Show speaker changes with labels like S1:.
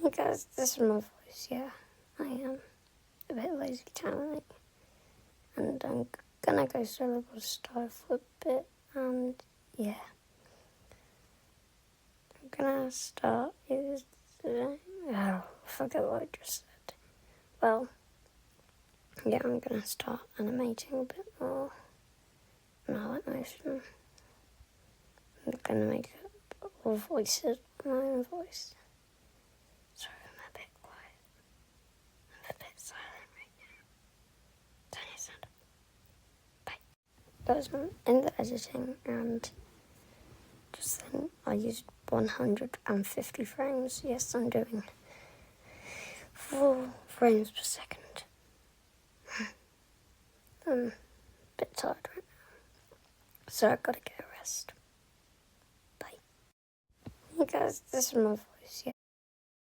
S1: Hey guys, this is my voice. Yeah, I am a bit lazy currently, and I'm gonna go solo style for a bit. And yeah, I'm gonna start. I forget what I just said. Well, yeah, I'm gonna start animating a bit more. Now that motion, I'm gonna make up all voices, my own voice. Sorry, I'm a bit quiet. I'm a bit silent right now. Turn your sound up. Bye. That was in the editing, and just then I used 150 frames. Yes, I'm doing 4 frames per second. I'm a bit tired right now, so I gotta get a rest. Bye. Hey guys, this is my voice. Yeah.